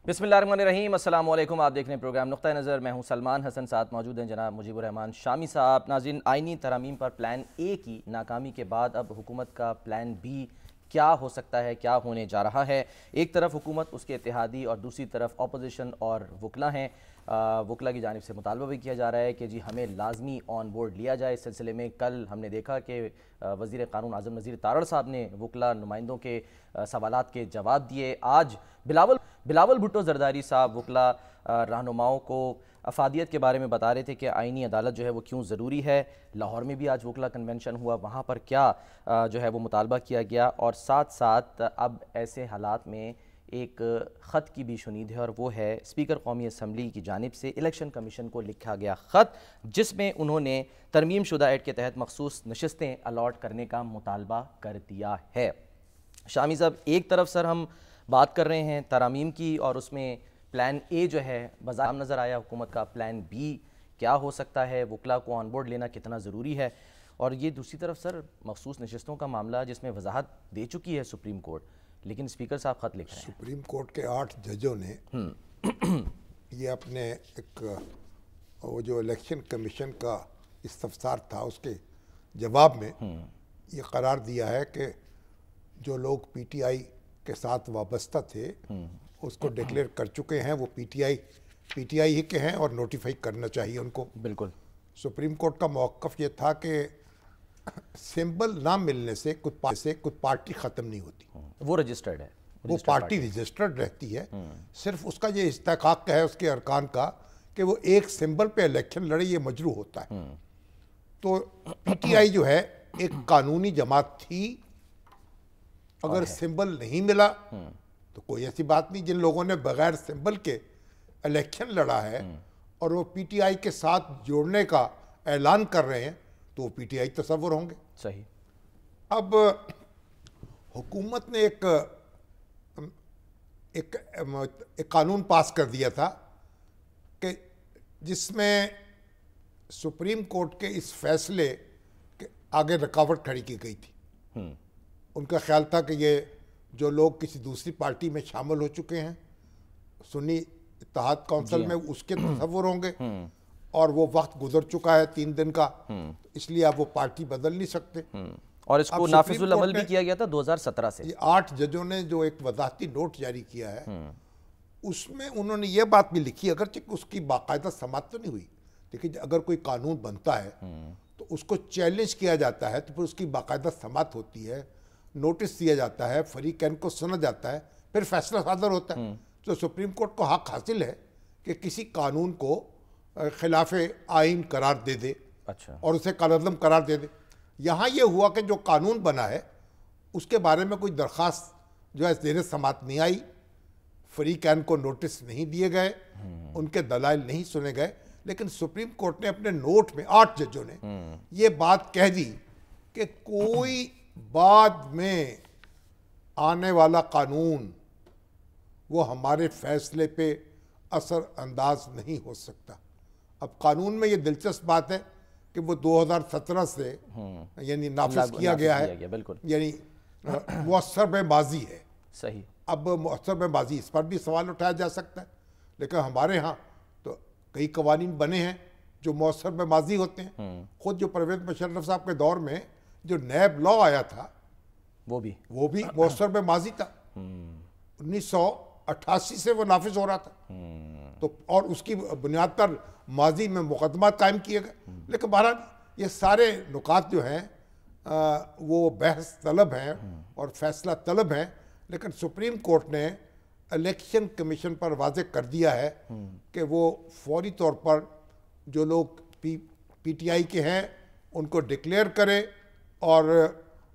बिस्मिल्लाहिर्रहमानिर्रहीम। अस्सलाम वालेकुम। आप देख रहे हैं प्रोग्राम नुक्ता नज़र। मैं हूं सलमान हसन, साथ मौजूद हैं जनाब मुजीबुर रहमान शामी साहब। नाज़रीन, आइनी तरमीम पर प्लान ए की नाकामी के बाद अब हुकूमत का प्लान बी क्या हो सकता है, क्या होने जा रहा है। एक तरफ हुकूमत, उसके इत्तेहादी और दूसरी तरफ अपोजिशन और वकला हैं। वकला की जानिब से मुतालबा भी किया जा रहा है कि जी हमें लाजमी ऑन बोर्ड लिया जाए। इस सिलसिले में कल हमने देखा कि वज़ीर क़ानून आज़म नज़ीर तारड़ साहब ने वकला नुमाइंदों के सवालात के जवाब दिए। आज बिलावल भुट्टो ज़रदारी साहब वकला रहनुमाओं को अफादियत के बारे में बता रहे थे कि आइनी अदालत जो है वो क्यों ज़रूरी है। लाहौर में भी आज वकला कन्वेंशन हुआ, वहाँ पर क्या जो है वो मुतालबा किया गया। और साथ साथ अब ऐसे हालात में एक ख़त की भी शुनीद है, और वो है स्पीकर कौमी असम्बली की जानिब से इलेक्शन कमीशन को लिखा गया ख़त, जिसमें उन्होंने तरमीम शुदा एक्ट के तहत मखसूस नशिस्तें अलॉट करने का मुतालबा कर दिया है। शामी साहब, एक तरफ सर हम बात कर रहे हैं तरामीम की, और उसमें प्लान ए जो है बाज़ार नज़र आया हुकूमत का। प्लान बी क्या हो सकता है, वकला को ऑन बोर्ड लेना कितना ज़रूरी है। और ये दूसरी तरफ सर मखसूस नशिस्तों का मामला, जिसमें वजाहत दे चुकी है सुप्रीम कोर्ट, लेकिन स्पीकर साहब ख़त लिख रहे हैं। सुप्रीम कोर्ट के 8 जजों ने ये अपने एक वो जो इलेक्शन कमीशन का इस्तफसार था उसके जवाब में ये करार दिया है कि जो लोग पीटीआई के साथ वाबस्ता थे उसको डिक्लेयर कर चुके हैं, वो पीटीआई ही के हैं और नोटिफाई करना चाहिए उनको। बिल्कुल। सुप्रीम कोर्ट का मौक़िफ़ ये था कि सिंबल ना मिलने से कुछ पार्टी ख़त्म नहीं होती, वो रजिस्टर्ड है, वो पार्टी रजिस्टर्ड रहती है। सिर्फ उसका ये इस्तेकाक है उसके अरकान का कि वो एक सिंबल पे इलेक्शन लड़े, ये मजरू होता है। तो पीटीआई जो है एक कानूनी जमात थी, अगर सिंबल नहीं मिला तो कोई ऐसी बात नहीं। जिन लोगों ने बगैर सिंबल के इलेक्शन लड़ा है और वो पीटीआई के साथ जोड़ने का ऐलान कर रहे हैं तो वो पीटीआई तस्वुर होंगे। सही। अब हुकूमत ने एक कानून पास कर दिया था कि जिसमें सुप्रीम कोर्ट के इस फैसले के आगे रुकावट खड़ी की गई थी। उनका ख्याल था कि ये जो लोग किसी दूसरी पार्टी में शामिल हो चुके हैं सुन्नी इत्तेहाद काउंसिल में, उसके तस्वुर होंगे, और वो वक्त गुजर चुका है 3 दिन का, इसलिए आप वो पार्टी बदल नहीं सकते। और इसको नाफिजुल अमल भी किया गया था 2017 से। ये 8 जजों ने जो एक वजाहती नोट जारी किया है उसमें उन्होंने ये बात भी लिखी, अगरचे उसकी बाकायदा समाअत तो नहीं हुई, लेकिन अगर कोई कानून बनता है तो उसको चैलेंज किया जाता है तो फिर उसकी बाकायदा समाअत होती है, नोटिस दिया जाता है, फरीकैन को सुना जाता है, फिर फैसला सादर होता है। तो सुप्रीम कोर्ट को हक हासिल है कि किसी कानून को खिलाफ आइन करार दे दे, अच्छा, और उसे कालअदम करार दे दे। यहाँ ये हुआ कि जो कानून बना है उसके बारे में कोई दरख्वास्त जो है ज़ेर समाअत नहीं आई, फरीकैन को नोटिस नहीं दिए गए, उनके दलाइल नहीं सुने गए, लेकिन सुप्रीम कोर्ट ने अपने नोट में 8 जजों ने ये बात कह दी कि कोई बाद में आने वाला कानून वो हमारे फैसले पे असर अंदाज नहीं हो सकता। अब कानून में ये दिलचस्प बात है कि वो 2017 से यानी नाफिज किया गया है, बिल्कुल, यानी मुअस्सर में माजी है। सही। अब मुअस्सर में माजी, इस पर भी सवाल उठाया जा सकता है, लेकिन हमारे यहाँ तो कई कवानीन बने हैं जो मुअस्सर में माजी होते हैं। खुद जो परवेज़ मुशर्रफ साहब के दौर में जो नैब लॉ आया था वो भी मुअस्सर में माजी था। 1988 से वो नाफिज हो रहा था, तो और उसकी बुनियाद पर माजी में मुकदमा कायम किए गए। लेकिन बहरहाल ये सारे नुकात जो हैं वो बहस तलब हैं और फैसला तलब हैं, लेकिन सुप्रीम कोर्ट ने इलेक्शन कमीशन पर वाज़ेह कर दिया है कि वो फौरी तौर पर जो लोग पीटीआई के हैं उनको डिक्लेयर करे, और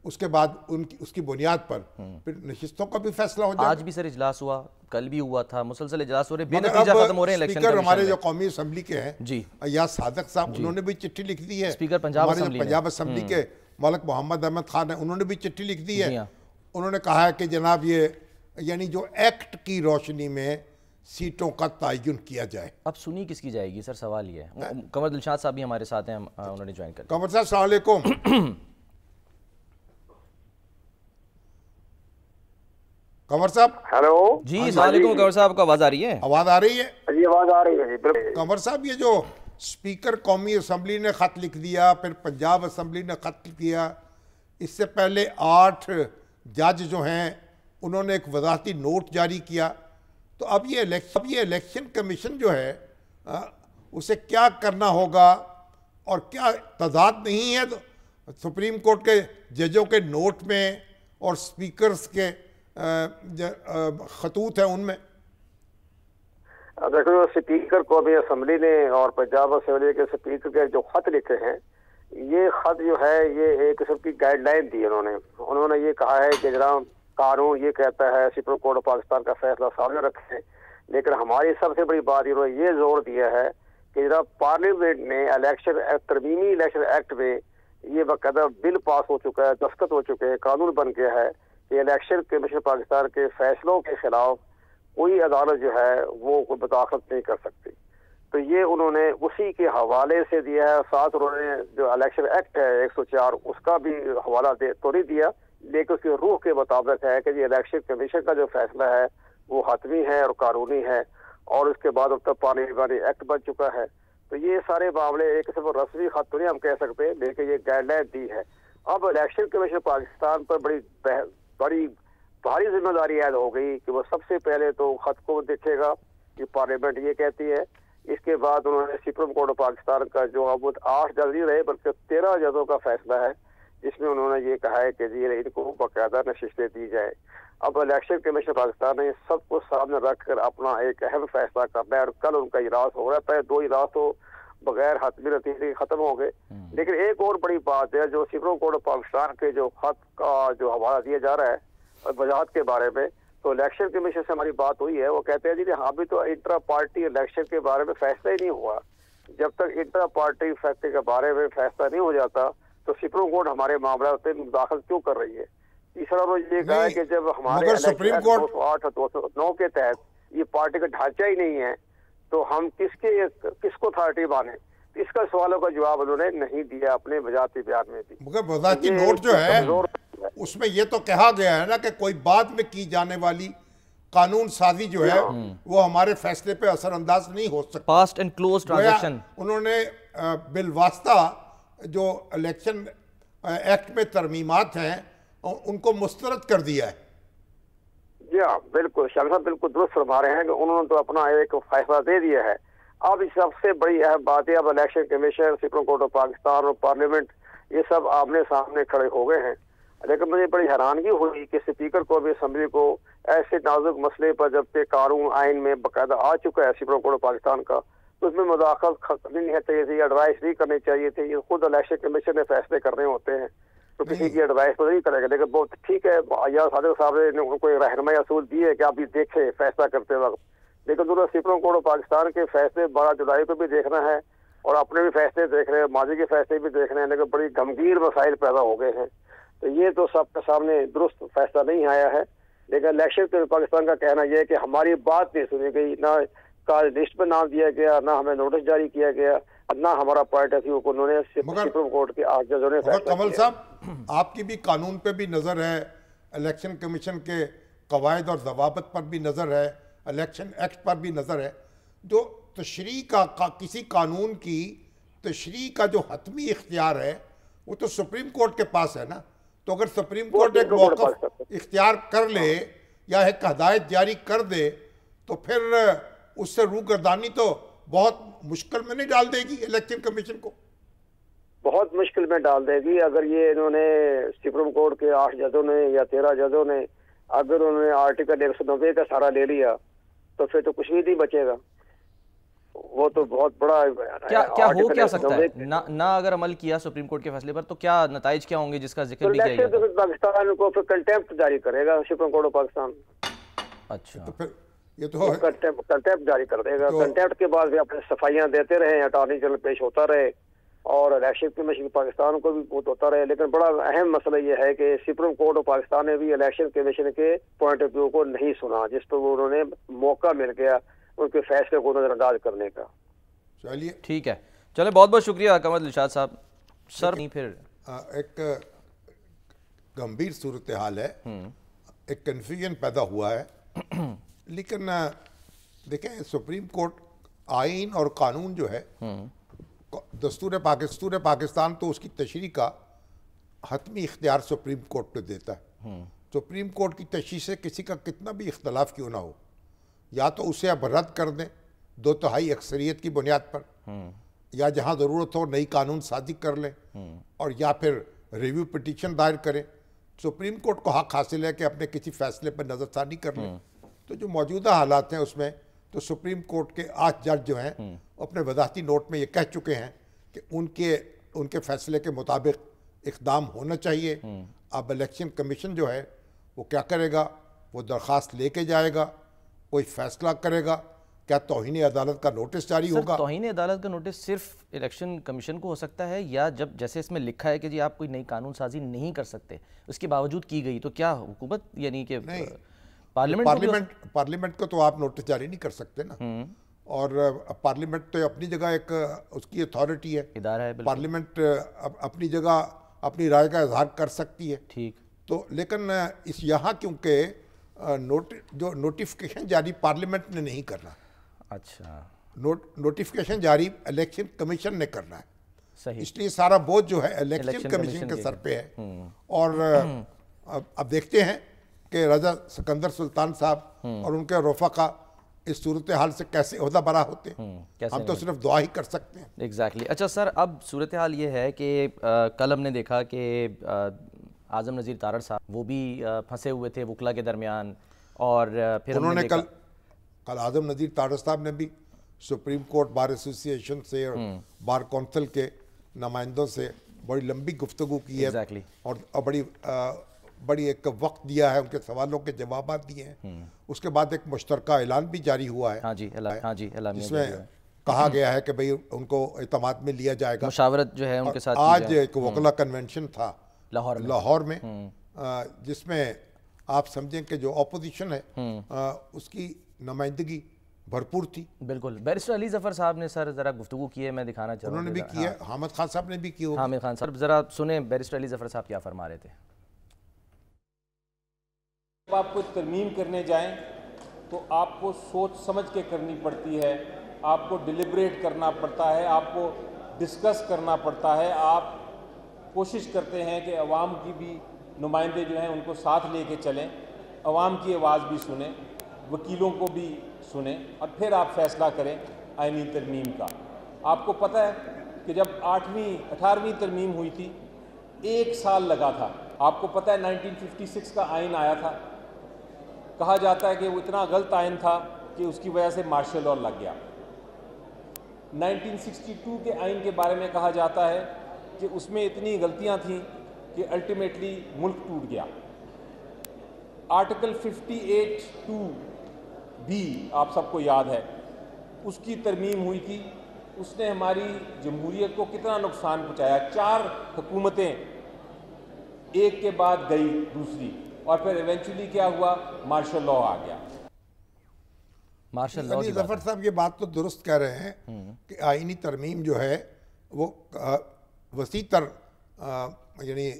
उसके बाद उसकी बुनियाद पर फिर नशिस्तों का भी फैसला हो जाए। आज भी सर इजलास हुआ, कल भी हुआ था, मुसलसल इजलास हो रहे, बेनतीजा खत्म हो रहे हैं इलेक्शन स्पीकर हमारे जो कौमी असम्बली के हैं जी या सादक साहब, उन्होंने भी चिट्ठी लिख दी है। स्पीकर पंजाब असम्बली के मलिक मोहम्मद अहमद खान है, उन्होंने भी चिट्ठी लिख दी है। उन्होंने कहा है कि जनाब ये यानी जो एक्ट की रोशनी में सीटों का तयन किया जाए। अब सुनी किसकी जाएगी सर, सवाल ये है। कमर दिलशाद साहब भी हमारे साथ हैं, उन्होंने ज्वाइन कर। कमर साहब अस्सलाम वालेकुम। कंवर साहब। हेलो जी अस्सलाम वालेकुम कंवर साहब, को आवाज़ आ रही है? आवाज़ आ रही है जी, आवाज़ आ रही है जी, बिल्कुल। कंवर साहब, ये जो स्पीकर कौमी असम्बली ने ख़त लिख दिया, फिर पंजाब असम्बली ने ख़त लिख दिया, इससे पहले 8 जज जो हैं उन्होंने एक वज़ाहती नोट जारी किया, तो अब ये इलेक्शन कमीशन जो है उसे क्या करना होगा? और क्या तजाद नहीं है तो सुप्रीम कोर्ट के जजों के नोट में और स्पीकर्स के खतूत हैं उनमें? देखो, स्पीकर को भी असम्बली ने और पंजाब असम्बली के स्पीकर के जो खत लिखे हैं, ये खत जो है ये एक किस्म की गाइडलाइन दी उन्होंने ये कहा है कि जनाब कानून ये कहता है सुप्रीम कोर्ट ऑफ पाकिस्तान का फैसला सामने रखें, लेकिन हमारी सबसे बड़ी बात इन्होंने ये जोर दिया है कि जनाब पार्लियामेंट ने तरमीमी इलेक्शन एक्ट में ये बाकायदा बिल पास हो चुका है, दस्तखत हो चुके हैं, कानून बन गया है कि इलेक्शन कमीशन पाकिस्तान के फैसलों के खिलाफ कोई अदालत जो है वो कोई मुदाखलत नहीं कर सकती। तो ये उन्होंने उसी के हवाले से दिया है। साथ उन्होंने जो इलेक्शन एक्ट है 104 उसका भी हवाला तो नहीं दिया, लेकिन उसकी रूह के मुताबिक है कि ये इलेक्शन कमीशन का जो फैसला है वो हतमी है और कानूनी है, और उसके बाद अब तक पार्लियामेंट्री एक्ट बन चुका है। तो ये सारे मामले एक किस्म रस्मी खत तो नहीं हम कह सकते, लेकिन ये गाइडलाइन दी है। अब इलेक्शन कमीशन पाकिस्तान पर बड़ी भारी जिम्मेदारी ऐड हो गई कि वो सबसे पहले तो खत को देखेगा कि पार्लियामेंट ये कहती है। इसके बाद उन्होंने सुप्रीम कोर्ट ऑफ पाकिस्तान का जो अब 8 जज नहीं रहे बल्कि 13 जजों का फैसला है, जिसमें उन्होंने ये कहा है कि जी इनको बाकायदा नशिस्तें दी जाए। अब इलेक्शन कमीशन पाकिस्तान ने सबको सामने रखकर अपना एक अहम फैसला करना है, और कल उनका इजलास हो रहा है। पहले 2 इजलास तो बगैर हतमी नतीजे खत्म हो गए, लेकिन एक और बड़ी बात है जो सुप्रीम कोर्ट ऑफ पाकिस्तान के जो खत का जो हवाला दिया जा रहा है वजाहत के बारे में, तो इलेक्शन कमीशन से हमारी बात हुई है। वो कहते हैं जी अभी तो इंट्रा पार्टी इलेक्शन के बारे में फैसला ही नहीं हुआ। जब तक इंट्रा पार्टी फैसले के बारे में फैसला नहीं हो जाता तो सुप्रीम कोर्ट हमारे मामला में मुदाखलत क्यों कर रही है? तीसरा उन्होंने ये कहा है कि जब हमारे सुप्रीम कोर्ट 208 और 209 के तहत ये पार्टी का ढांचा ही नहीं है तो हम किसको अथॉरिटी माने? इसका सवालों का जवाब उन्होंने नहीं दिया अपने वजाहती बयान में भी। मगर वजाहती नोट जो है उसमें ये तो कहा गया है ना कि कोई बाद में की जाने वाली कानून साजी जो है वो हमारे फैसले पे असरअंदाज नहीं हो सकती। फास्ट एंड क्लोज ट्रांजैक्शन उन्होंने बिलवास्ता जो इलेक्शन एक्ट में तरमीमात हैं उनको मुस्तरद कर दिया है। जी हाँ, बिल्कुल शाह साहब बिल्कुल दुरुस्त फरमा रहे हैं कि उन्होंने तो अपना एक फैसला दे दिया है। अब इस सबसे बड़ी अहम बात है, अब election commission, supreme court of Pakistan और पार्लियामेंट ये सब आमने सामने खड़े हो गए हैं। लेकिन मुझे बड़ी हैरानगी हुई कि स्पीकर को भी असम्बली को ऐसे नाजुक मसले पर जबकि कानून आइन में बाकायदा आ चुका है सुप्रीम कोर्ट ऑफ पाकिस्तान का, तो उसमें मुदाखलत करनी नहीं चाहिए थी, एडवाइस नहीं करनी चाहिए थी। ये खुद इलेक्शन कमीशन ने फैसले करने होते हैं तो किसी की एडवाइस तो नहीं करेगा। लेकिन बहुत ठीक है, या सादिक साहब ने उनको एक रहनुमाई असूल दी है कि आप भी देखें फैसला करते वक्त, लेकिन दोनों सुप्रीम कोर्ट ऑफ पाकिस्तान के फैसले 12 जुलाई को भी देखना है और अपने भी फैसले देख रहे हैं, माजी के फैसले भी देखने हैं, लेकिन बड़ी गंभीर मसाइल पैदा हो गए हैं। तो ये तो सबके सामने दुरुस्त फैसला नहीं आया है। लेकिन इलेक्शन के पाकिस्तान का कहना यह है कि हमारी बात नहीं सुनी गई, ना का लिस्ट में नाम दिया गया, ना हमें नोटिस जारी किया गया, ना हमारा पॉइंट ऑफ व्यू को उन्होंने सुप्रीम कोर्ट के 8 जजों ने फैसला कमल साहब, आपकी भी कानून पे भी नज़र है, इलेक्शन कमीशन के कवायद और ज़वाबित पर भी नज़र है, इलेक्शन एक्ट पर भी नज़र है। जो तशरीह का किसी कानून की तशरीह का जो हतमी इख्तियार है वो तो सुप्रीम कोर्ट के पास है ना। तो अगर सुप्रीम कोर्ट एक मौक़िफ़ इख्तियार कर ले या एक हदायत जारी कर दे तो फिर उससे रूगर्दानी तो बहुत मुश्किल में नहीं डाल देगी इलेक्शन कमीशन को? बहुत मुश्किल में डाल देगी। अगर ये इन्होंने सुप्रीम कोर्ट के 8 जजों ने या 13 जजों ने अगर उन्होंने आर्टिकल 190 का सहारा ले लिया तो फिर तो कुछ भी नहीं बचेगा। वो तो बहुत बड़ा क्या हो क्या सकता है ना अगर अमल किया सुप्रीम कोर्ट के फैसले पर तो क्या नताइज क्या होंगे जिसका जिक्र भी किया गया? पाकिस्तान को फिर कंटेम्प्ट जारी करेगा सुप्रीम कोर्ट ऑफ पाकिस्तान। अच्छा, तो फिर ये तो कंटेम्प्ट जारी कर देगा। कंटेम्प्ट के बाद भी अपने सफाइयां देते रहे, अटॉर्नी जनरल पेश होता रहे और इलेक्शन कमीशन पाकिस्तान को भी बहुत होता रहे। लेकिन बड़ा अहम मसला ये है कि सुप्रीम कोर्ट ऑफ पाकिस्तान ने भी इलेक्शन कमीशन के पॉइंट ऑफ व्यू को नहीं सुना, जिस पर उन्होंने मौका मिल गया उनके फैसले को नजरअंदाज करने का। चलिए ठीक है, चले बहुत बहुत शुक्रिया कमर दिलशाद साहब। सर नहीं फिर एक गंभीर सूरत हाल है। ایک کنفیوژن پیدا ہوا ہے، لیکن دیکھیں سپریم کورٹ آئین اور قانون جو ہے، دستور پاکستان تو اس کی تشریح کا حتمی اختیار سپریم کورٹ کو دیتا ہے. سپریم کورٹ کی تشریح سے کسی کا کتنا بھی اختلاف کیوں نہ ہو، یا تو اسے اب رد کر دیں 2/3 اکثریت کی بنیاد پر، یا جہاں ضرورت ہو نئی قانون سازی کر لیں، اور یا پھر ریویو پٹیشن دائر کریں. سپریم کورٹ کو حق حاصل ہے کہ اپنے کسی فیصلے پر نظر ثانی کر لیں. تو جو موجودہ حالات ہیں اس میں تو سپریم کورٹ کے 8 جج جو ہیں اپنے وضاحتی نوٹ میں یہ کہہ چکے ہیں کہ ان کے فیصلے کے مطابق اقدام ہونا چاہیے. اب الیکشن کمیشن جو ہے وہ کیا کرے گا؟ وہ درخواست لے کے جائے گا، کوئی فیصلہ کرے گا. کیا توہین عدالت کا نوٹس جاری ہوگا؟ توہین عدالت کا نوٹس صرف الیکشن کمیشن کو ہو سکتا ہے، یا جب جیسے اس میں لکھا ہے کہ جی آپ کوئی نئی قانون سازی نہیں کر سکتے، اس کے باوجود کی گئی، تو کیا حکومت یعنی کہ پارلیمنٹ کو تو آپ نوٹس جاری نہیں کر سکتے نا. اور پارلیمنٹ تو اپنی جگہ ایک اس کی اتھارٹی ہے، ادارہ ہے. پارلیمنٹ اپنی جگہ اپنی رائے کا اظہار کر سکتی ہے. ٹھیک. تو لیکن یہاں کیونکہ جو نوٹیفکیشن جاری پارلیمنٹ نے نہیں کرنا. اچھا. نوٹیفکیشن جاری الیکشن کمیشن نے کرنا ہے. صحیح. اس لیے سارا بوجھ جو ہے الیکشن کمیشن کے سر پہ ہے. اور اب دیکھتے ہیں کہ رضا سکندر سلطان صاحب اور ان کے رفقا اس صورتحال سے کیسے عہدہ برا ہوتے ہیں. ہم تو صرف دعا ہی کر سکتے ہیں. ایگزیکٹلی. اچھا سر، اب صورتحال یہ ہے کہ کل ہم نے دیکھا کہ اعظم نذیر تارڑ صاحب وہ بھی پھنسے ہوئے تھے وکلا کے درمیان، اور پھر انہوں نے کل اعظم نذیر تارڑ صاحب نے بھی سپریم کورٹ بار ایسوسی ایشن سے اور بار کونسل کے نمائندوں سے بڑی لمبی گفتگو کی ہے، اور بڑی ایک وقت دیا ہے، ان کے سوالوں کے جوابات دیے ہیں. اس کے بعد ایک مشترکہ اعلان بھی جاری ہوا ہے جس میں کہا گیا ہے کہ بھئی ان کو اعتماد میں لیا جائے گا. مشاورت جو ہے ان کے ساتھ. آج ایک وکلا کنونشن تھا لاہور میں، جس میں آپ سمجھیں کہ جو اپوزیشن ہے اس کی نمائندگی بھرپور تھی. بالکل. بیرسٹر علی ظفر صاحب نے سر ذرا گفتگو کی ہے، میں دکھانا چاہوں گا. انہوں نے بھی کی ہے، حامد خان صاحب نے بھی کی. حامد خان صاحب ذرا سنیں بیرسٹر علی ظفر صاحب کیا فرما رہے تھے. جب آپ کو ترمیم کرنے جائیں تو آپ کو سوچ سمجھ کے کرنی پڑتی ہے، آپ کو ڈیلیبریٹ کرنا پڑتا ہے، آپ کو ڈسکس کرنا پڑتا ہے. آپ کوشش کرتے ہیں کہ عوام کی بھی نمائندے جو ہیں ان کو ساتھ لے کے چلیں، عوام کی آواز بھی سنیں، وکیلوں کو بھی سنیں، اور پھر آپ فیصلہ کریں آئینی ترمیم کا. آپ کو پتہ ہے کہ جب 18ویں ترمیم ہوئی تھی 1 سال لگا تھا. آپ کو پتہ ہے 1956 کا آئین آیا تھا، کہا جاتا ہے کہ وہ اتنا غلط آئین تھا کہ اس کی وجہ سے مارشل لاء لگ گیا. 1962 کے آئین کے بارے میں کہا جاتا ہے کہ اس میں اتنی غلطیاں تھیں کہ الٹیمیٹلی ملک ٹوٹ گیا. آرٹیکل 58(2) بھی آپ سب کو یاد ہے، اس کی ترمیم ہوئی تھی. اس نے ہماری جمہوریت کو کتنا نقصان پہنچایا. 4 حکومتیں ایک کے بعد گئی دوسری، اور پھر ایونچولی کیا ہوا، مارشل لاء آ گیا. مارشل لاء کی ظفر صاحب یہ بات تو درست کہہ رہے ہیں کہ آئینی ترمیم جو ہے وہ وسیع تر یعنی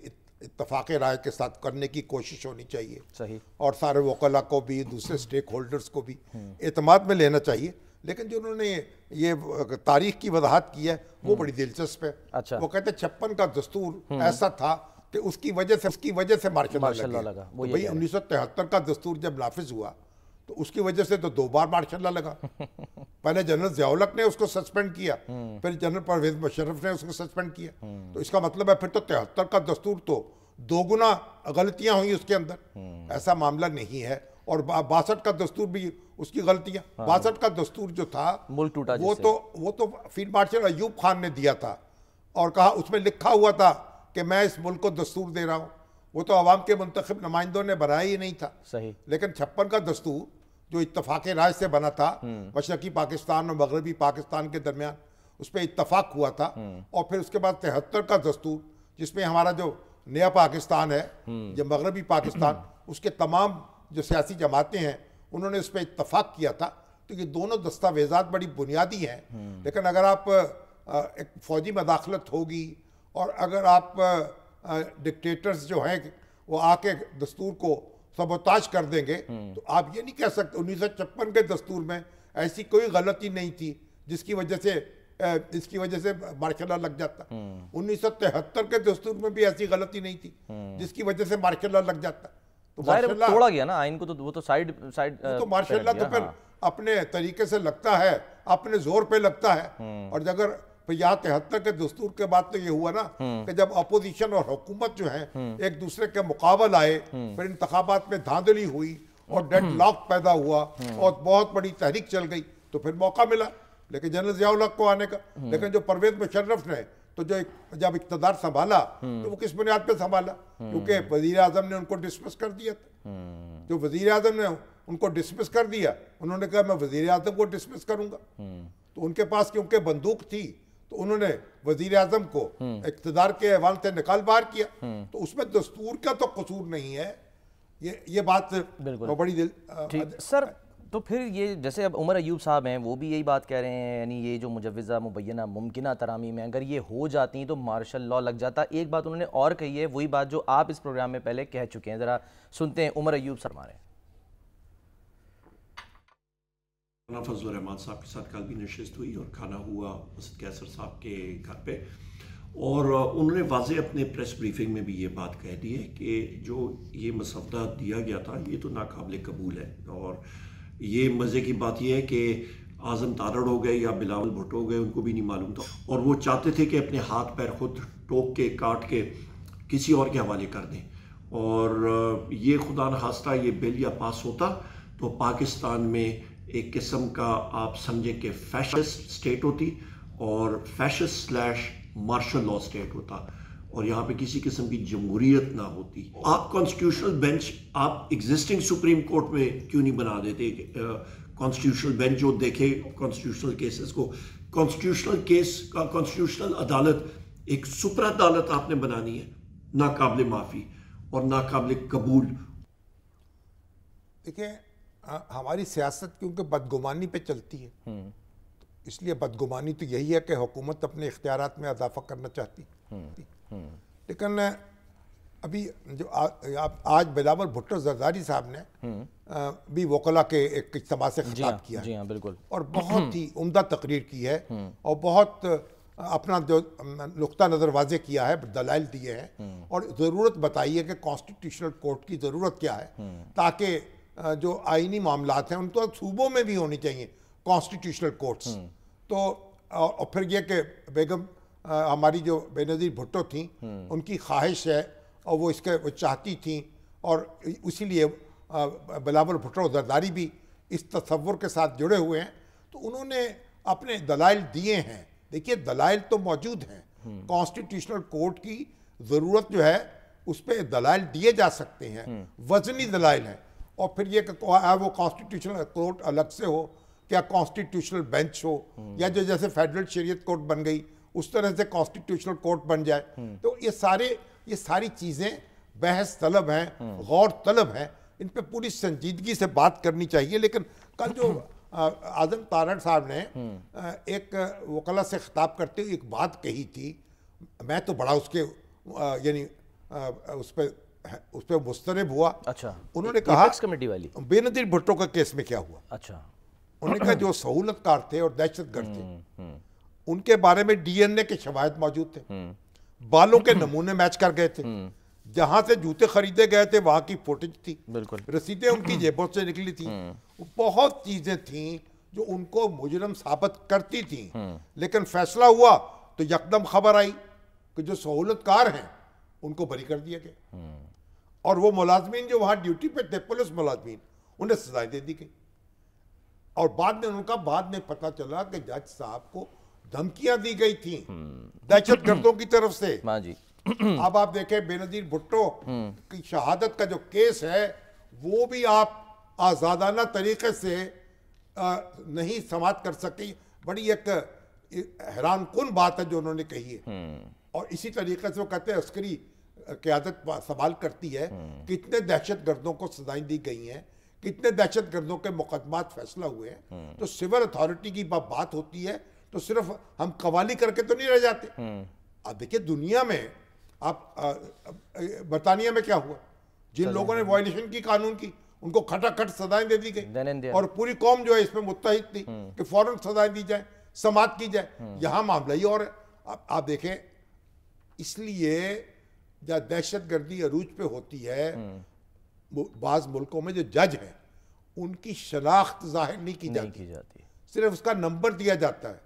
اتفاق رائے کے ساتھ کرنے کی کوشش ہونی چاہیے. صحیح. اور سارے وکلاء کو بھی، دوسرے سٹیک ہولڈرز کو بھی اعتماد میں لینا چاہیے. لیکن جو انہوں نے یہ تاریخ کی وضاحت کی ہے وہ بڑی دلچسپ ہے. وہ کہتے ہیں 56 کا دستور ایسا تھا کہ اس کی وجہ سے مارشل لاء لگا. بھئی 1973 کا دستور جب نافذ ہوا تو اس کی وجہ سے تو 2 بار مارشل لاء لگا. پہلے جنرل ضیاء الحق نے اس کو سسپینڈ کیا، پھر جنرل پرویز مشرف نے اس کو سسپینڈ کیا. تو اس کا مطلب ہے پھر تو 73 کا دستور تو 2 گنا غلطیاں ہوئی اس کے اندر. ایسا معاملہ نہیں ہے. اور 62 کا دستور بھی اس کی غلطیاں. 62 کا دستور جو تھا ملک ٹوٹا، وہ تو فیلڈ مارشل ایوب خان نے دیا تھا، اور کہا اس میں لکھا ہوا تھا کہ میں اس ملک کو دستور دے رہا ہوں. وہ تو عوام کے منتخب نمائندوں نے بنایا ہی نہیں تھا. صحیح. لیکن 56 کا دستور جو اتفاق رائے سے بنا تھا، مشرقی پاکستان اور مغربی پاکستان کے درمیان، اس پہ اتفاق ہوا تھا. اور پھر اس کے بعد 73 کا دستور جس میں ہمارا جو نیا پاکستان ہے، جو مغربی پاکستان، اس کے تمام جو سیاسی جماعتیں ہیں انہوں نے اس پہ اتفاق کیا تھا. تو یہ دونوں دستاویزات بڑی بنیادی ہیں. لیکن اگر آپ ایک فوجی مداخلت ہوگی، اور اگر آپ ڈکٹیٹرز جو ہیں وہ آ کے دستور کو सबोताज कर देंगे, तो आप ये नहीं कह सकते 1956 के दस्तूर में ऐसी कोई गलती नहीं थी जिसकी वजह से मार्शल लॉ लग जाता। 1973 के दस्तूर में भी ऐसी गलती नहीं थी जिसकी वजह से मार्शल लॉ लग जाता। तो मार्शल लॉ तोड़ा गया ना आइन को, तो वो तो साइड तो मार्शल लॉ तो फिर अपने तरीके से लगता है, अपने जोर पे लगता है। और अगर यहाँ 73 के दस्तूर के बाद तो ये हुआ ना कि जब अपोजिशन और हुकूमत जो है एक दूसरे के मुकाबल आए, फिर इंतखाबात में धांधली हुई और डेडलॉक पैदा हुआ और बहुत बड़ी तहरीक चल गई, तो फिर मौका मिला लेकिन जनरल ज़ियाउल हक को आने का। लेकिन जो परवेज मुशर्रफ ने तो जब इक़्तिदार संभाला तो वो किस बुनियाद पे संभाला? क्योंकि वज़ीर आज़म ने उनको डिसमिस कर दिया था। जो वज़ीर आज़म ने उनको डिसमिस कर दिया, उन्होंने कहा मैं वज़ीर आज़म को डिसमिस करूंगा। तो उनके पास क्योंकि बंदूक थी तो उन्होंने वज़ीर आज़म को इक़्तिदार के ऐवान से निकाल बाहर किया। तो उसमें दस्तूर का तो कसूर नहीं है, ये बात तो बड़ी ठीक। सर तो फिर ये जैसे अब उमर अयूब साहब हैं वो भी यही बात कह रहे हैं, यानी ये जो मुजव्वज़ा मुबैना मुमकिना तरामीम है अगर ये हो जाती तो मार्शल लॉ लग जाता। एक बात उन्होंने और कही है, वही बात जो आप इस प्रोग्राम में पहले कह चुके हैं, ज़रा सुनते हैं उमर अयूब साहब हमारे। फजल रहमान साहब के साथ कल भी नशिस्त हुई और खाना हुआ असद कैसर साहब के घर पे, और उन्होंने वाज़े अपने प्रेस ब्रीफिंग में भी ये बात कह दी है कि जो ये मसवदा दिया गया था ये तो नाकाबिल कबूल है। और ये मज़े की बात ये है कि आज़म तारड़ हो गए या बिलावल भुट्टो हो गए, उनको भी नहीं मालूम था, और वो चाहते थे कि अपने हाथ पैर खुद टोक के काट के किसी और के हवाले कर दें। और ये खुदा न खास्ता ये बिल या पास होता तो पाकिस्तान में एक किस्म का आप समझें कि फैशिस्ट स्टेट होती और फैशिस्ट / मार्शल लॉ स्टेट होता, और यहाँ पे किसी किस्म की जमहूरियत ना होती। आप कॉन्स्टिट्यूशनल बेंच आप एग्जिस्टिंग सुप्रीम कोर्ट में क्यों नहीं बना देते? कॉन्स्टिट्यूशनल बेंच जो देखे कॉन्स्टिट्यूशनल केसेस को, कॉन्स्टिट्यूशनल अदालत एक सुपर अदालत आपने बनानी है, नाकाबिल माफ़ी और नाकाबिल कबूल। देखिए हमारी सियासत क्योंकि बदगुमानी पे चलती है, इसलिए बदगुमानी तो यही है कि हुकूमत अपने इख्तियारात में इजाफा करना चाहती। लेकिन अभी जो आज बिलावल भुट्टो जरदारी साहब ने भी वकला के एक इज्तिमा से खिताब किया है। जी हाँ, बिल्कुल। और बहुत ही उम्दा तकरीर की है और बहुत अपना जो नुक्ता नज़र वाज़े किया है, दलाइल दिए हैं और ज़रूरत बताई है कि कॉन्स्टिट्यूशनल कोर्ट की ज़रूरत क्या है, ताकि जो आइनी मामलात हैं उनको सूबों में भी होनी चाहिए कॉन्स्टिट्यूशनल कोर्ट्स। तो और फिर ये कि बेगम हमारी जो बेनज़ीर भुट्टो थी उनकी ख्वाहिश है और वो चाहती थी, और इसीलिए बिलावल भुट्टो जरदारी भी इस तसव्वुर के साथ जुड़े हुए हैं। तो उन्होंने अपने दलाइल दिए हैं। देखिए दलाइल तो मौजूद हैं, कॉन्स्टिट्यूशनल कोर्ट की ज़रूरत जो है उस पर दलाइल दिए जा सकते हैं, वज़नी दलाइल हैं। और फिर ये वो कॉन्स्टिट्यूशनल कोर्ट अलग से हो, क्या कॉन्स्टिट्यूशनल बेंच हो, या जो जैसे फेडरल शरीयत कोर्ट बन गई उस तरह से कॉन्स्टिट्यूशनल कोर्ट बन जाए। तो ये सारी चीज़ें बहस तलब हैं, गौर तलब हैं, इन पे पूरी संजीदगी से बात करनी चाहिए। लेकिन कल जो आज़म तारड़ साहब ने एक वकला से खिताब करते हुए एक बात कही थी, मैं तो बड़ा उसके यानी उस पर मुस्तरब हुआ। अच्छा, उन्होंने कहा कमेटी वाली बेनज़ीर भुट्टो का केस में क्या हुआ। अच्छा, उन्होंने कहा जो सहूलतकार थे और दहशतगर्द थे उनके बारे में डीएनए के शवाहिद मौजूद थे, बालों के नमूने मैच कर गए थे, जहां से जूते खरीदे गए थे वहां की फुटेज थी, बिल्कुल रसीदें उनकी जेबों से निकली थी, बहुत चीजें थी जो उनको मुजरम साबित करती थी। लेकिन फैसला हुआ तो यकदम खबर आई कि जो सहूलतकार हैं उनको बरी कर दिया गया, और वो मुलाजमीन जो वहां ड्यूटी पे थे, पुलिस मुलाजमीन, उन्हें सजाएं दे दी गई। और बाद में पता चला कि जज साहब को धमकियां दी गई थी दहशतगर्दों की तरफ से। हाँ जी। अब आप देखें बेनज़ीर भुट्टो की शहादत का जो केस है वो भी आप आज़ादाना तरीके से नहीं समाप्त कर सके। बड़ी एक हैरान कुन बात है जो उन्होंने कही है। और इसी तरीके से वो कहते हैं अस्करी क़यादत सवाल करती है कितने दहशतगर्दों को सजाएं दी गई हैं, कितने दहशतगर्दों के मुकदमात फैसला हुए हैं। तो सिविल अथॉरिटी की बात होती है तो सिर्फ हम कवाली करके तो नहीं रह जाते। अब देखिए दुनिया में आप बरतानिया में क्या हुआ, जिन लोगों ने वायलेशन की कानून की उनको खटाखट सजाएं दे दी Then and गई there. और पूरी कौम जो है इसमें मुत्तहिद थी कि फौरन सजाएं दी जाए, समाप्त की जाए। यहाँ मामला ही और है। आप देखें, इसलिए जब दहशतगर्दी अरूज पे होती है, बाज़ मुल्कों में जो जज हैं उनकी शनाख्त जाहिर नहीं की जाती, सिर्फ उसका नंबर दिया जाता है।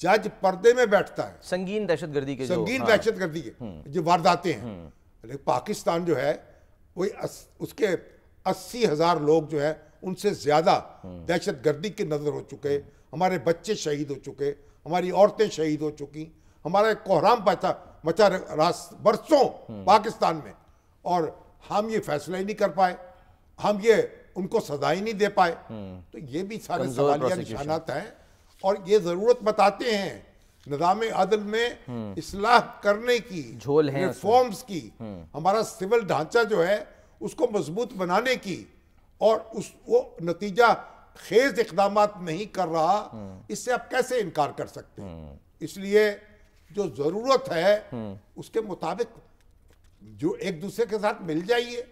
जज पर्दे में बैठता है। संगीन दहशतगर्दी के संगीन दहशतगर्दी के जो वारदातें हैं। लेकिन पाकिस्तान जो है वही उसके 80,000 लोग जो है उनसे ज्यादा दहशतगर्दी की नजर हो चुके, हमारे बच्चे शहीद हो चुके, हमारी औरतें शहीद हो चुकी, हमारा एक कोहराम मचा बरसों पाकिस्तान में, और हम ये फैसला ही नहीं कर पाए, हम ये उनको सजा ही नहीं दे पाए। तो ये भी सारे सवालिया निशानात हैं और ये जरूरत बताते हैं निज़ाम अदल में इस्लाह करने की, रिफॉर्म्स की, हमारा सिविल ढांचा जो है उसको मजबूत बनाने की, और वो नतीजा खेज इक़दामात नहीं कर रहा, इससे आप कैसे इनकार कर सकते हैं। इसलिए जो ज़रूरत है उसके मुताबिक जो एक दूसरे के साथ मिल जाइए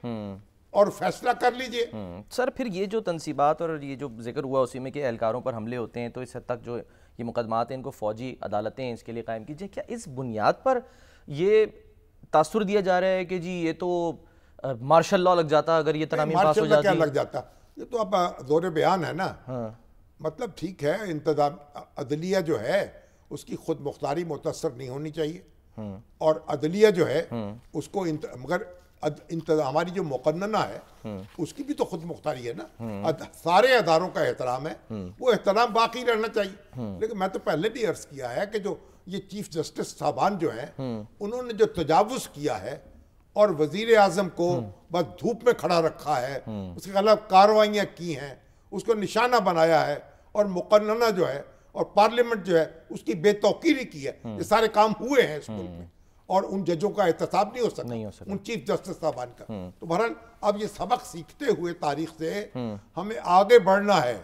और फैसला कर लीजिए। सर फिर ये जो तनसीबात और ये जो जिक्र हुआ उसी में कि एहलकारों पर हमले होते हैं, तो इस हद तक जो ये मुकदमात हैं इनको फ़ौजी अदालतें इसके लिए कायम कीजिए, क्या इस बुनियाद पर ये तासुर दिया जा रहा है कि जी ये तो मार्शल लॉ लग जाता अगर ये तरामीम पास हो जाती? क्या लग जाता, ये तो अब ज़ोर बयान है ना। मतलब ठीक है, इंतजाम अदलिया जो है उसकी खुद मुख्तारी मुतअस्सर नहीं होनी चाहिए, और अदलिया जो है उसको मगर हमारी जो मुकन्नना है उसकी भी तो खुद मुख्तारी है ना। सारे अदारों का एहतराम है, वो एहतराम बाकी रहना चाहिए। लेकिन मैं तो पहले भी अर्ज किया है कि जो ये चीफ जस्टिस साहबान जो है उन्होंने जो तजावुज किया है और वजीर आजम को बस धूप में खड़ा रखा है, उसके खिलाफ कार्रवाइयाँ की हैं, उसको निशाना बनाया है, और मुकन्नना जो है और पार्लियामेंट जो है उसकी बेतौकीरी की है। ये सारे काम हुए हैं इस मुल्क में, और उन जजों का एहतसाब नहीं हो सका, उन चीफ जस्टिस साहबान का। तो बहरहाल अब ये सबक सीखते हुए तारीख से हमें आगे बढ़ना है।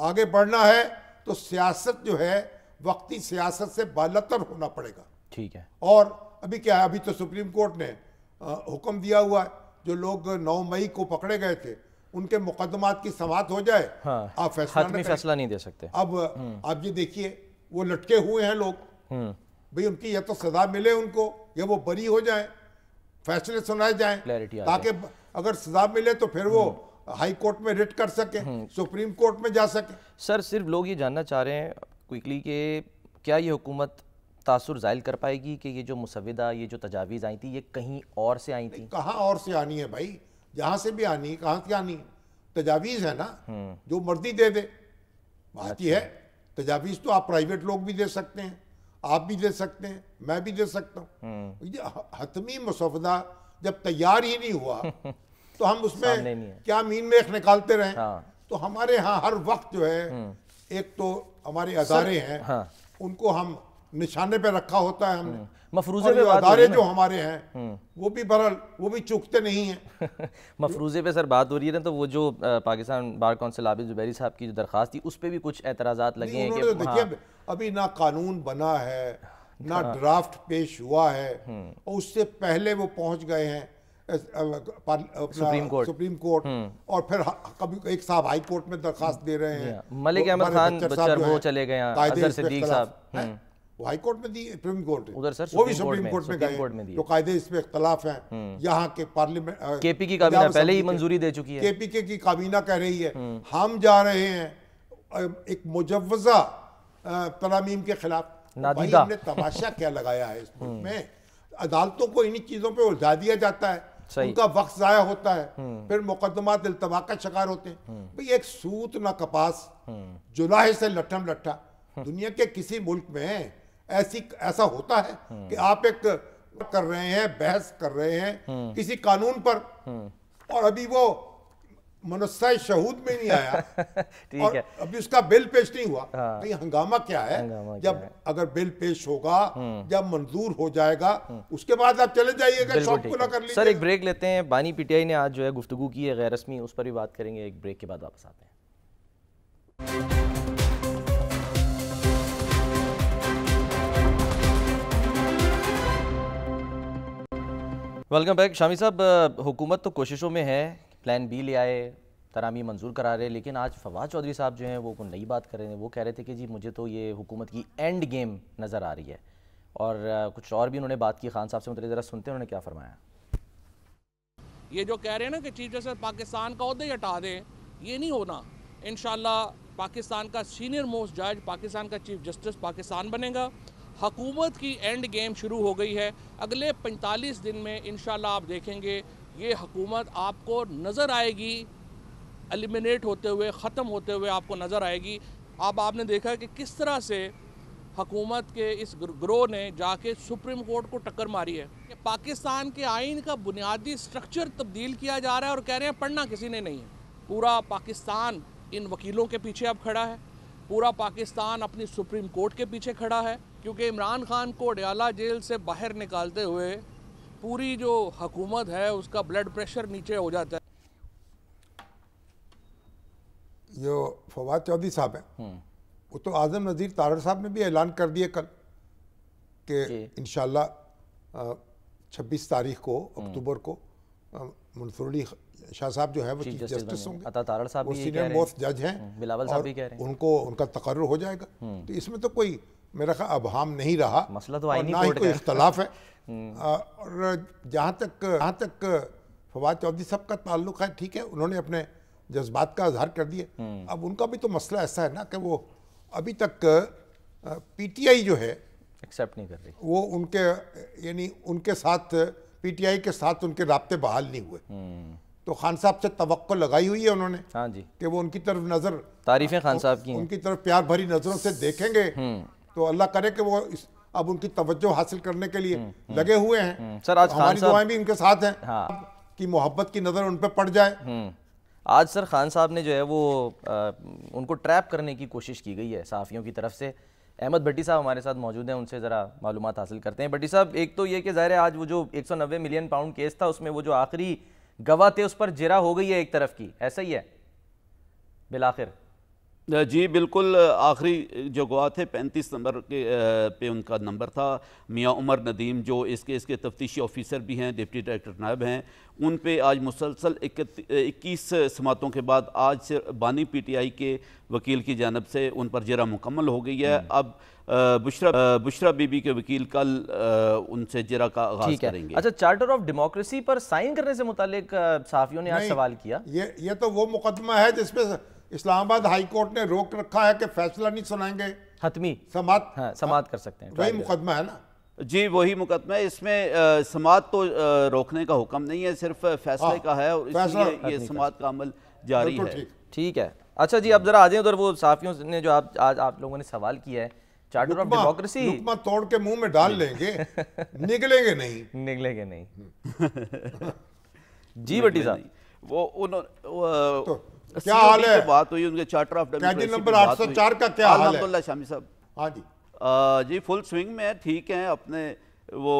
आगे बढ़ना है तो सियासत जो है वक्ती सियासत से बालतर होना पड़ेगा। ठीक है। और अभी क्या है, अभी तो सुप्रीम कोर्ट ने हुक्म दिया हुआ है, जो लोग 9 मई को पकड़े गए थे उनके मुकदमात की समाअत हो जाए, आप फैसला नहीं दे सकते। अब आप ये देखिए, वो लटके हुए हैं लोग, भाई उनकी या तो सजा मिले उनको, या वो बरी हो जाए, फैसले सुनाए जाएं, ताकि अगर सजा मिले तो फिर वो हाई कोर्ट में रिट कर सके, सुप्रीम कोर्ट में जा सके। सर सिर्फ लोग ये जानना चाह रहे हैं क्विकली कि क्या ये हुकूमत तासुर ज़ाहिर कर पाएगी कि ये जो मुसविदा, ये जो तजावीज़ आई थी ये कहीं और से आई थी? कहाँ और से आनी है भाई, जहाँ से भी आनी है, कहाँ से आनी है? तजावीज़ है ना, जो मर्जी दे दे। बात ये है, तजावीज़ तो आप प्राइवेट लोग भी दे सकते हैं, आप भी दे सकते हैं, मैं भी दे सकता हूँ। हतमी मुसवदा जब तैयार ही नहीं हुआ तो हम उसमें क्या मीन मेख निकालते रहें? तो हमारे यहाँ हर वक्त जो है, एक तो हमारे अदारे हैं उनको हम निशाने पे रखा होता है हमने, मफरूज़े पे अदारे जो हमारे हैं वो भी बहरहाल वो भी चूकते नहीं हैं। मफरूज़े पे सर बात हो रही है ना, तो वो जो पाकिस्तान बार कौंसिल आबिद ज़ुबैरी साहब की जो दरख्वास्त थी उस पर भी कुछ एतराज़ात लगे हैं कि देखिए अभी ना कानून बना है, ना ड्राफ्ट पेश हुआ है, और उससे पहले वो पहुंच गए हैं सुप्रीम कोर्ट, और फिर कभी एक साहब हाई कोर्ट में दरखास्त दे रहे हैं। मलिक अहमद खान बच्चर वो चले गए, अजहर सिद्दीक साहब वो हाई कोर्ट में दी, सुप्रीम कोर्ट उधर सर वो भी सुप्रीम कोर्ट में गए, तो कायदे इस पे इख्तलाफ हैं। यहाँ के पार्लियामेंट केपी की काबीना पहले ही मंजूरी दे चुकी है, केपी की काबीना कह रही है हम जा रहे हैं एक मुजव्वजा तरामीम के खिलाफ। भाई हमने तमाशा क्या लगाया है इस मुल्क में? अदालतों को इन्हीं चीजों पे उलझा दिया जाता है, उनका वक्त जाया होता है, फिर मुकदमात इल्तवा का शिकार होते हैं। भाई एक सूत ना कपास, जुलाहे से लट्ठम लट्ठा। दुनिया के किसी मुल्क में ऐसा होता है कि आप एक कर रहे हैं, बहस कर रहे हैं किसी कानून पर, और अभी वो मुनस्सा शहूद में नहीं आया ठीक और है, अभी उसका बिल पेश नहीं हुआ। भाई हंगामा क्या है? जब अगर बिल पेश होगा, जब मंजूर हो जाएगा, उसके बाद आप चले जाइएगा, शौक पूरा कर लीजिए। सर एक ब्रेक लेते हैं। बानी पीटीआई ने आज जो है गुफ्तगू की है गैर रस्मी, उस पर भी बात करेंगे। एक ब्रेक के बाद वापस आते हैं। Welcome back. शामी साहब, हुकूमत तो कोशिशों में है, प्लान बी ले आए, तरामी मंजूर करा रहे, लेकिन आज फवाद चौधरी साहब जो हैं वो नई बात कर रहे हैं। वो कह रहे थे कि जी मुझे तो ये हुकूमत की एंड गेम नज़र आ रही है, और कुछ और भी उन्होंने बात की खान साहब से मुतल्लिक़। ज़रा सुनते हैं उन्होंने क्या फरमाया। ये जो कह रहे हैं ना कि चीफ जस्टिस पाकिस्तान का ओहदा ही हटा दें, ये नहीं होना। इंशाल्लाह पाकिस्तान का सीनियर मोस्ट जज, पाकिस्तान का चीफ जस्टिस पाकिस्तान बनेगा। हुकूमत की एंड गेम शुरू हो गई है। अगले 45 दिन में इंशाल्लाह आप देखेंगे ये हुकूमत आपको नज़र आएगी, एलिमिनेट होते हुए, ख़त्म होते हुए आपको नज़र आएगी। अब आपने देखा कि किस तरह से हुकूमत के इस ग्रोह ने जाके सुप्रीम कोर्ट को टक्कर मारी है कि पाकिस्तान के आइन का बुनियादी स्ट्रक्चर तब्दील किया जा रहा है, और कह रहे हैं पढ़ना किसी ने नहीं है। पूरा पाकिस्तान इन वकीलों के पीछे अब खड़ा है, पूरा पाकिस्तान अपनी सुप्रीम कोर्ट के पीछे खड़ा है, क्योंकि इमरान खान को अडयाला जेल से बाहर निकालते हुए पूरी जो हुकूमत है उसका ब्लड प्रेशर नीचे हो जाता है। जो फवाद चौधरी साहब हैं, वो तो आज़म नज़ीर तारड़ साहब ने भी ऐलान कर दिए कल कि इंशाल्लाह 26 तारीख को अक्टूबर को मंसूर अली शाह साहब जो है वो चीफ जस्टिस होंगे, तारड़ साहब वो भी सीनियर मोस्ट जज हैं, बिलावल साहब भी कह रहे हैं, उनको उनका तकर्रुर हो जाएगा। तो इसमें तो कोई मेरा ख्याल अबहाम नहीं रहा, मसला तो और ना ही कोई इख्तलाफ है। और जहाँ तक फवाद चौधरी साहब का ताल्लुक है, ठीक है, उन्होंने अपने जज्बात का इजहार कर दिए। अब उनका भी तो मसला ऐसा है ना कि वो अभी तक पीटीआई जो है एक्सेप्ट नहीं कर रही, वो उनके यानी उनके साथ पीटीआई के साथ उनके राब्ते बहाल नहीं हुए। तो खान साहब से तवक्को लगाई हुई है उन्होंने, हाँ जी, कि वो उनकी तरफ नज़र, तारीफें खान साहब की, उनकी तरफ प्यार भरी नज़रों से देखेंगे। तो अल्लाह करे कि वो अब उनकी तवज्जो हासिल करने के लिए लगे हुए हैं। सर आज हमारी दुआएं भी इनके साथ हैं, हाँ, कि मोहब्बत की नज़र उन पर पड़ जाए। आज सर खान साहब ने जो है वो उनको ट्रैप करने की कोशिश की गई है सहाफ़ियों की तरफ से। अहमद भट्टी साहब हमारे साथ मौजूद हैं, उनसे ज़रा मालूमात हासिल करते हैं। भट्टी साहब, एक तो ये कि ज़ाहिर है आज वो जो 190 मिलियन पाउंड केस था उसमें वो जो आखिरी गवाह थे उस पर जिरा हो गई है एक तरफ की, ऐसा ही है बिलाखिर? जी बिल्कुल, आखिरी जो गवाह थे 35 नंबर के पे उनका नंबर था। मियाँ उमर नदीम जो इस केस के तफ्तीशी ऑफिसर भी हैं, डिप्टी डायरेक्टर नायब हैं, उन पे आज मुसलसल 21 समातों के बाद आज बानी पीटीआई के वकील की जानब से उन पर जरा मुकम्मल हो गई है। अब बुशरा बीबी के वकील कल उनसे जरा का आगाज करेंगे। अच्छा, चार्टर ऑफ डेमोक्रेसी पर साइन करने से मुतालिक सहाफ़ियों ने आज सवाल किया। ये तो वो मुकदमा है जिसपे इस्लामाबाद हाई कोर्ट ने रोक रखा है कि फैसला नहीं सुनाएंगे, हतमी समात, हाँ, समात कर सकते हैं, वही मुकदमा है ना? जी वही मुकदमा है। इसमें समात तो रोकने का हुक्म नहीं है, सिर्फ फैसले का है, और इसलिए ये समात का अमल जारी है। ठीक है। अच्छा जी, अब जरा आ जाए उधर वो सहाफ़ियों ने जो आज आप लोगों ने सवाल किया है, चार्टर ऑफ डेमोक्रेसी लुकमा तोड़ के मुंह में डाल लेंगे, निकलेंगे नहीं। जी भट्टी साहब, वो क्या हाल है? बात हुई उनके चार्टर ऑफ डेमोक्रेसी नंबर 804 का क्या हाल है? अल्हम्दुलिल्लाह शामी साहब, हाँ जी, जी फुल स्विंग में है, ठीक है, अपने वो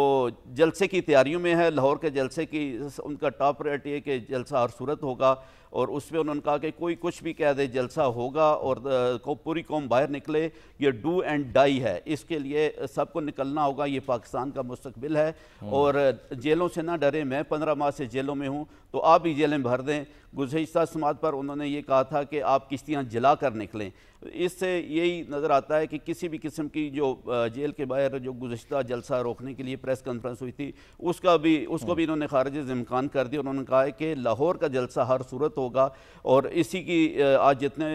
जलसे की तैयारियों में है। लाहौर के जलसे की उनका टॉप प्रायोरिटी है कि जलसा हर सूरत होगा, और उसमें उन्होंने कहा कि कोई कुछ भी कह दे जलसा होगा और पूरी कौम बाहर निकले, ये डू एंड डाई है, इसके लिए सबको निकलना होगा, ये पाकिस्तान का मुस्तकबिल है। और जेलों से ना डरे, मैं 15 माह से जेलों में हूँ, तो आप भी जेलें भर दें। गुज़श्ता समात पर उन्होंने ये कहा था कि आप किश्तियाँ जला कर निकलें। इससे यही नज़र आता है कि किसी भी किस्म की जो जेल के बाहर जो गुज़श्ता जलसा रोकने के लिए प्रेस कॉन्फ्रेंस हुई थी उसको भी इन्होंने खारिज इम्कान कर दिया। उन्होंने कहा है कि लाहौर का जलसा हर सूरत होगा, और इसी की आज जितने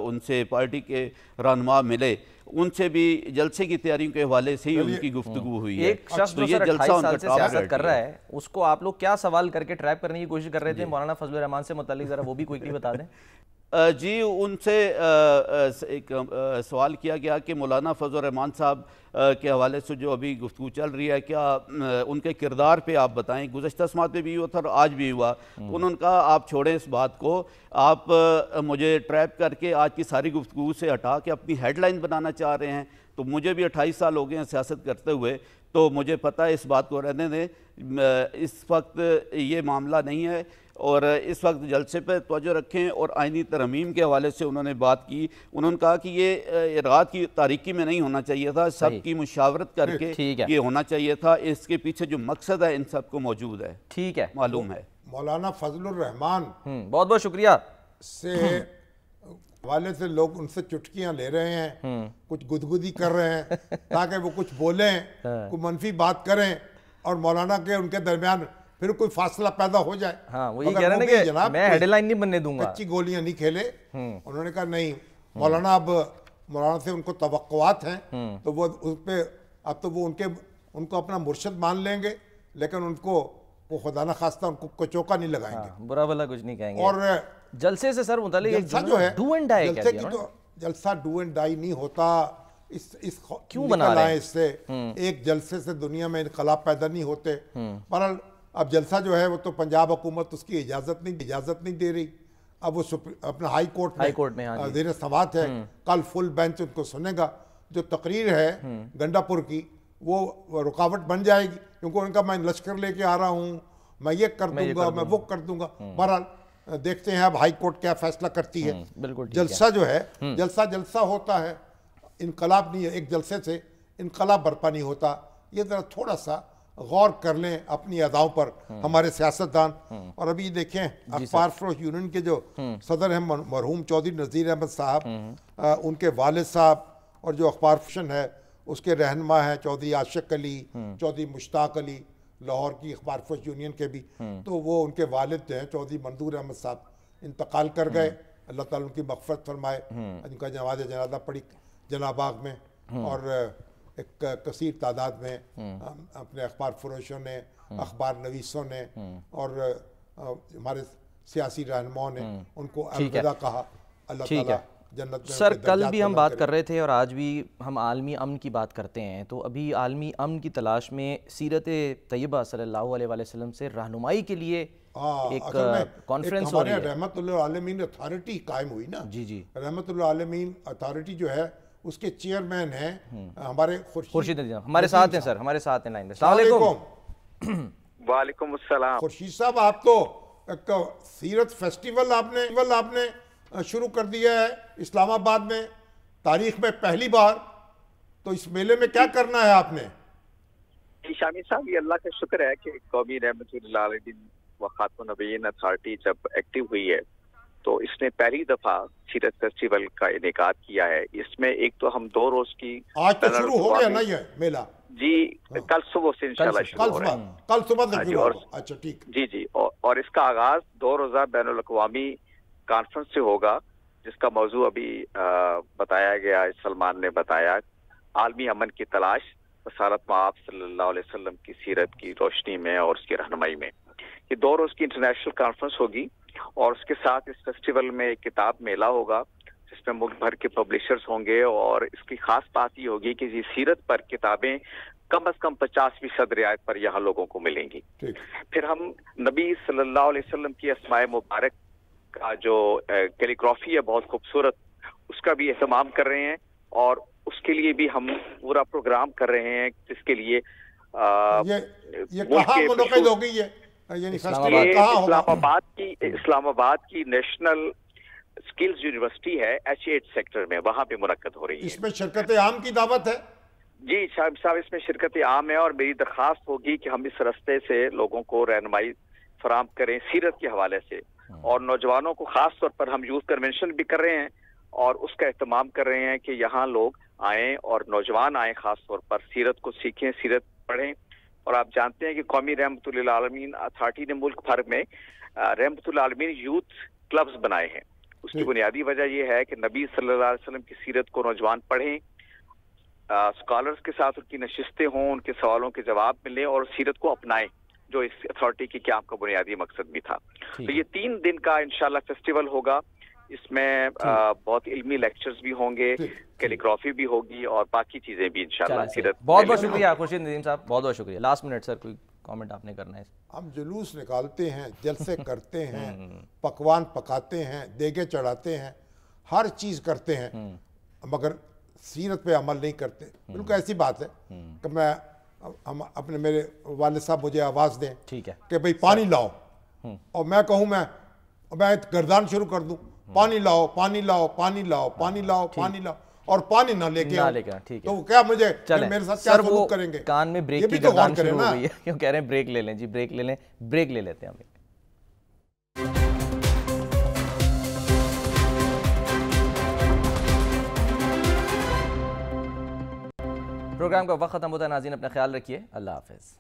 उनसे पार्टी के रहनुमा मिले उनसे भी जलसे की तैयारियों के हवाले से ही उनकी गुफ्तगू हुई है। एक शख्स जो सर 28 साल से सियासत कर रहा है, उसको आप लोग क्या सवाल करके ट्रैप करने की कोशिश कर रहे थे? मौलाना फजलुर रहमान से मुतालिक जरा वो भी क्विकली बता दें। जी उनसे एक सवाल किया गया कि मौलाना फजलुर रहमान साहब के हवाले से जो अभी गुफ्तगू चल रही है, क्या उनके किरदार पे आप बताएं। गुज़श्ता समात में भी हुआ था और आज भी हुआ, तो उन्होंने कहा आप छोड़ें इस बात को, आप मुझे ट्रैप करके आज की सारी गुफ्तगू से हटा के अपनी हेडलाइन बनाना चाह रहे हैं। तो मुझे भी 28 साल हो गए हैं सियासत करते हुए, तो मुझे पता है, इस बात को रहने दें। इस वक्त ये मामला नहीं है, اور اس وقت جلسے پہ توجہ رکھیں. اور آئینی ترمیم کے حوالے سے انہوں نے بات کی. انہوں نے کہا کہ یہ رات کی تاریکی میں نہیں ہونا چاہیے تھا, سب کی مشاورت کر کے یہ ہونا چاہیے تھا. اس کے پیچھے جو مقصد ہے ان سب کو موجود ہے, ٹھیک ہے, معلوم ہے. مولانا فضل الرحمان بہت بہت شکریہ سے حوالے سے لوگ ان سے چٹکیاں لے رہے ہیں, کچھ گدگدی کر رہے ہیں تاکہ وہ کچھ بولیں, کوئی منفی بات کریں اور مولانا کے ان کے درمیان پھر کوئی فاصلہ پیدا ہو جائے. ہاں وہ یہ کہہ رہے ہیں کہ میں ہیڈ لائن نہیں بننے دوں گا, کچی گولیاں نہیں کھیلے. انہوں نے کہا نہیں, مولانا مولانا سے ان کو توقعات ہیں تو وہ اس پہ اب تو وہ ان کو اپنا مرشد مان لیں گے, لیکن ان کو وہ خدا نہ خواستہ ان کو کچوکا نہیں لگائیں گے, برا بھلا کچھ نہیں کہیں گے. اور جلسے سے سر متعلق جلسہ جو ہے ڈو اینڈ ڈائی جلسے کی تو جلسہ ڈو اینڈ ڈائی نہیں ہوتا. اس کیوں بنا رہے ہیں اس سے ایک جلسے سے دنیا میں انقلاب پیدا نہیں ہوتے. بہرحال اب جلسہ جو ہے وہ تو پنجاب حکومت اس کی اجازت نہیں دے رہی. اب وہ اپنا ہائی کورٹ میں زیر سماعت ہے, کل فل بینچ ان کو سنے گا. جو تقریر ہے گنڈا پور کی وہ رکاوٹ بن جائے گی, کیونکہ ان کا میں لشکر لے کے آ رہا ہوں, میں یہ کر دوں گا, میں وہ کر دوں گا. بہرحال دیکھتے ہیں اب ہائی کورٹ کیا فیصلہ کرتی ہے. جلسہ جو ہے جلسہ ہوتا ہے, انقلاب نہیں ہے. ایک جلسے سے انقلاب برپا نہیں ہوتا. یہ ذرا تھوڑا سا غور کر لیں اپنی اداؤں پر ہمارے سیاستدان. اور ابھی دیکھیں اخبار فروش یونین کے جو صدر ہیں مرحوم چودھری نذیر احمد صاحب, ان کے والد صاحب, اور جو اخبار فروشن ہے اس کے رہنما ہیں چودھری عاشق علی, چودھری مشتاق علی, لاہور کی اخبار فروش یونین کے بھی, تو وہ ان کے والد جو ہیں چودھری منظور احمد صاحب انتقال کر گئے. اللہ تعالیٰ ان کی مغفرت فرمائے. ان کا نماز جنازہ پڑھی جناح باغ میں, اور ایک کثیر تعداد میں اپنے اخبار فروشوں نے, اخبار نویسوں نے اور ہمارے سیاسی رہنماؤں نے ان کو الوداع کہا. اللہ تعالیٰ جنت میں. سر کل بھی ہم بات کر رہے تھے اور آج بھی ہم عالمی امن کی بات کرتے ہیں, تو ابھی عالمی امن کی تلاش میں سیرت طیبہ صلی اللہ علیہ وسلم سے رہنمائی کے لیے ایک کانفرنس ہو رہی ہے. رحمت اللہ عالمین اتھارٹی قائم ہوئی نا. جی رحمت اللہ عالمین اتھارٹی جو ہے اس کے چیئرمین ہیں ہمارے خورشید ندیم, ہمارے ساتھ ہیں سر, ہمارے ساتھ ہیں لائن میں. السلام علیکم. وعلیکم السلام. خورشید صاحب, آپ تو ایک سیرت فیسٹیول آپ نے شروع کر دیا ہے اسلام آباد میں, تاریخ میں پہلی بار. تو اس میلے میں کیا کرنا ہے آپ نے؟ شامی صاحب, یہ اللہ کا شکر ہے کہ قومی رحمت اللہ علیہ و خاتم النبیین اتھارٹی جب ایکٹیو ہوئی ہے تو اس نے پہلی دفعہ سیرت فیسٹیول کا انعقاد کیا ہے. اس میں ایک تو ہم 2 روز کی, آج تو شروع ہو گیا نا یہ میلہ؟ جی, کل صبح سے انشاءاللہ شروع ہو رہا ہے. کل صبح سے شروع ہوگا. اچھا ٹھیک. جی, اور اس کا آغاز 2 روزہ بین الاقوامی کانفرنس سے ہوگا, جس کا موضوع ابھی بتایا گیا, سلمان نے بتایا, عالمی امن کی تلاش رسالت مآب صلی اللہ علیہ وسلم کی سیرت کی روشنی میں اور اس کی رہنمائی میں. یہ 2 روز کی انٹرنیشنل کانفرنس ہوگی, اور اس کے ساتھ اس فیسٹیول میں ایک کتاب میلہ ہوگا جس میں ملک بھر کے پبلشرز ہوں گے. اور اس کی خاص بات یہ ہوگی کہ یہ سیرت پر کتابیں کم از کم 50% رعایت پر یہاں لوگوں کو ملیں گی. پھر ہم نبی صلی اللہ علیہ وسلم کی اسماء مبارک کا جو کیلیگرافی ہے بہت خوبصورت, اس کا بھی اہتمام کر رہے ہیں, اور اس کے لیے بھی ہم پورا پروگرام کر رہے ہیں, جس کے لیے یہ کہاں منعقد ہو گئی ہے؟ اسلام آباد کی نیشنل سکلز یونیورسٹی ہے H8 سیکٹر میں, وہاں پہ منعقد ہو رہی ہے. اس میں شرکت عام کی دعوت ہے؟ جی صاحب, اس میں شرکت عام ہے, اور میری درخواست ہوگی کہ ہم اس راستے سے لوگوں کو رہنمائی فراہم کریں سیرت کے حوالے سے, اور نوجوانوں کو خاص طور پر ہم یوتھ کنونشن بھی کر رہے ہیں اور اس کا اہتمام کر رہے ہیں کہ یہاں لوگ آئیں اور نوجوان آئیں, خاص طور پر سیرت کو سیکھیں, سیرت پڑھیں. اور آپ جانتے ہیں کہ قومی رحمت اللہ عالمین اتھارٹی نے ملک بھر میں رحمت اللہ عالمین یوتھ کلبز بنائے ہیں. اس کی بنیادی وجہ یہ ہے کہ نبی صلی اللہ علیہ وسلم کی سیرت کو نوجوان پڑھیں, اسکالرز کے ساتھ ان کی نشستیں ہوں, ان کے سوالوں کے جواب ملیں, اور سیرت کو اپنائیں, جو اس اتھارٹی کی قیام کا بنیادی مقصد بھی تھا. تو یہ 3 دن کا انشاءاللہ فیسٹیول ہوگا. اس میں بہت علمی لیکچرز بھی ہوں گے, کیلیگرافی بھی ہوگی, اور باقی چیزیں بھی انشاءاللہ سیرت. بہت بہت شکریہ خورشید ندیم صاحب, بہت بہت شکریہ. لاسٹ منٹ سر, کوئی کامنٹ آپ نے کرنا ہے؟ ہم جلوس نکالتے ہیں, جلسے کرتے ہیں, پکوان پکاتے ہیں, دیگیں چڑھاتے ہیں, ہر چیز کرتے ہیں, مگر سیرت پہ عمل نہیں کرتے. بالکل ایسی بات ہے کہ میں اپنے میرے والد صاحب مجھے آواز دیں ٹھیک ہے کہ بھئی پانی لاؤ, اور میں کہوں میں گردان شروع کر دوں پانی لاؤ پانی لاؤ پانی لاؤ پانی لاؤ پانی لاؤ اور پانی نہ لے کے تو کیا مجھے میرے ساتھ کیا سلوک کریں گے؟ کان میں بریک کی گردان شروع ہو گئی ہے، کیوں کہہ رہے ہیں بریک لے لیں جی، بریک لے لیں، بریک لے لیتے ہیں ہم۔ پروگرام کا وقت ختم ہوتا ہے، ناظرین اپنا خیال رکھیے، اللہ حافظ۔